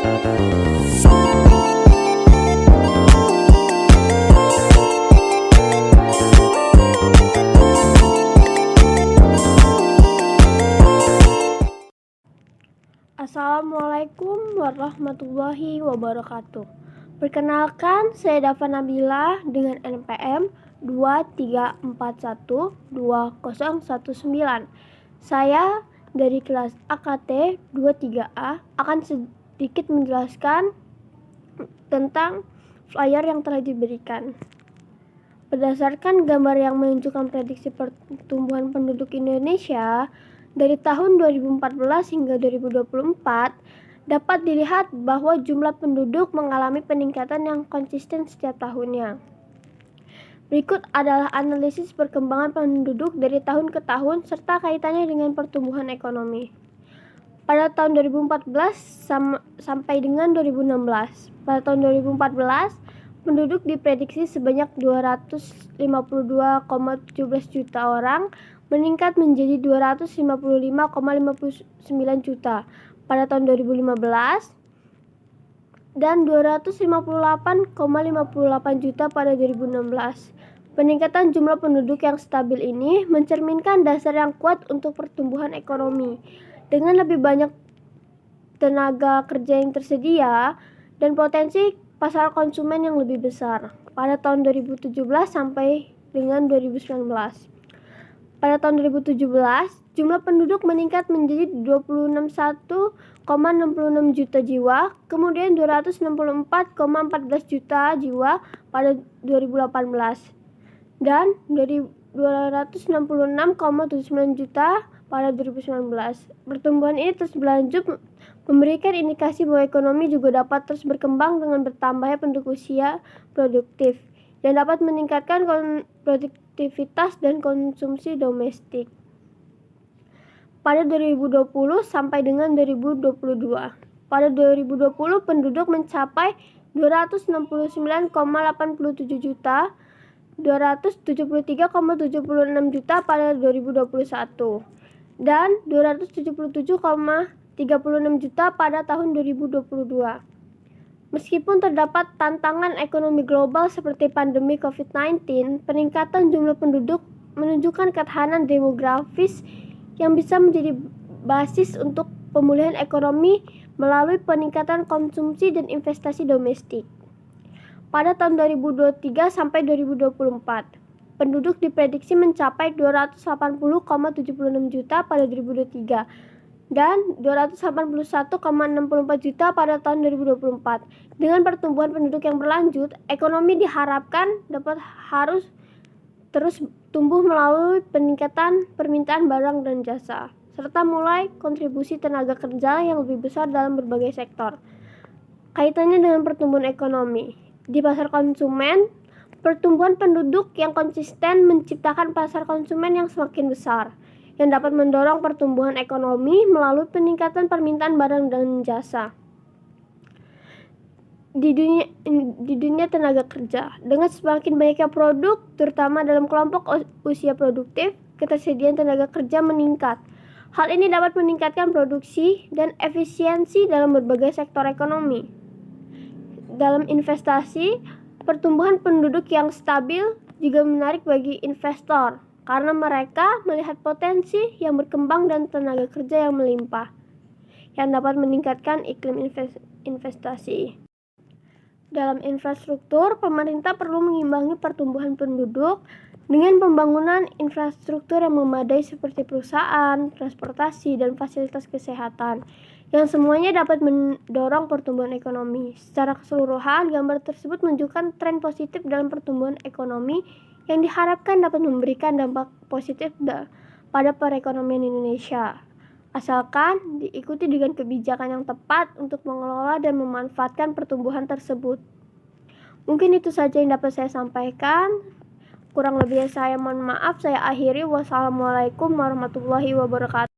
Assalamualaikum warahmatullahi wabarakatuh. Perkenalkan, saya Dafa Nabila dengan NPM 234120019. Saya dari kelas AKT 23A akan sedikit menjelaskan tentang flyer yang telah diberikan. Berdasarkan gambar yang menunjukkan prediksi pertumbuhan penduduk Indonesia dari tahun 2014 hingga 2024, dapat dilihat bahwa jumlah penduduk mengalami peningkatan yang konsisten setiap tahunnya. Berikut adalah analisis perkembangan penduduk dari tahun ke tahun serta kaitannya dengan pertumbuhan ekonomi. Pada tahun 2014 sampai dengan 2016. Pada tahun 2014, penduduk diprediksi sebanyak 252,17 juta orang, meningkat menjadi 255,59 juta pada tahun 2015 dan 258,58 juta pada 2016. Peningkatan jumlah penduduk yang stabil ini mencerminkan dasar yang kuat untuk pertumbuhan ekonomi. Dengan lebih banyak tenaga kerja yang tersedia dan potensi pasar konsumen yang lebih besar pada tahun 2017 sampai dengan 2019. Pada tahun 2017, jumlah penduduk meningkat menjadi 261,66 juta jiwa, kemudian 264,14 juta jiwa pada 2018, dan 266,79 juta pada 2019. Pertumbuhan ini terus berlanjut, memberikan indikasi bahwa ekonomi juga dapat terus berkembang dengan bertambahnya penduduk usia produktif dan dapat meningkatkan produktivitas dan konsumsi domestik. Pada 2020 sampai dengan 2022. Pada 2020 penduduk mencapai 269,87 juta, 273,76 juta pada 2021 dan 277,36 juta pada tahun 2022. Meskipun terdapat tantangan ekonomi global seperti pandemi COVID-19, peningkatan jumlah penduduk menunjukkan ketahanan demografis yang bisa menjadi basis untuk pemulihan ekonomi melalui peningkatan konsumsi dan investasi domestik. Pada tahun 2023 sampai 2024, penduduk diprediksi mencapai 280,76 juta pada 2023 dan 281,64 juta pada tahun 2024. Dengan pertumbuhan penduduk yang berlanjut, ekonomi diharapkan dapat harus terus tumbuh melalui peningkatan permintaan barang dan jasa, serta mulai kontribusi tenaga kerja yang lebih besar dalam berbagai sektor. Kaitannya dengan pertumbuhan ekonomi. Di pasar konsumen, pertumbuhan penduduk yang konsisten menciptakan pasar konsumen yang semakin besar, yang dapat mendorong pertumbuhan ekonomi melalui peningkatan permintaan barang dan jasa. Di dunia tenaga kerja, dengan semakin banyaknya produk, terutama dalam kelompok usia produktif, ketersediaan tenaga kerja meningkat. Hal ini dapat meningkatkan produksi dan efisiensi dalam berbagai sektor ekonomi. Dalam investasi, pertumbuhan penduduk yang stabil juga menarik bagi investor, karena mereka melihat potensi yang berkembang dan tenaga kerja yang melimpah, yang dapat meningkatkan iklim investasi. Dalam infrastruktur, pemerintah perlu mengimbangi pertumbuhan penduduk dengan pembangunan infrastruktur yang memadai seperti perusahaan, transportasi, dan fasilitas kesehatan, yang semuanya dapat mendorong pertumbuhan ekonomi. Secara keseluruhan, gambar tersebut menunjukkan tren positif dalam pertumbuhan ekonomi yang diharapkan dapat memberikan dampak positif pada perekonomian Indonesia, asalkan diikuti dengan kebijakan yang tepat untuk mengelola dan memanfaatkan pertumbuhan tersebut. Mungkin itu saja yang dapat saya sampaikan. Kurang lebihnya saya mohon maaf. Saya akhiri. Wassalamualaikum warahmatullahi wabarakatuh.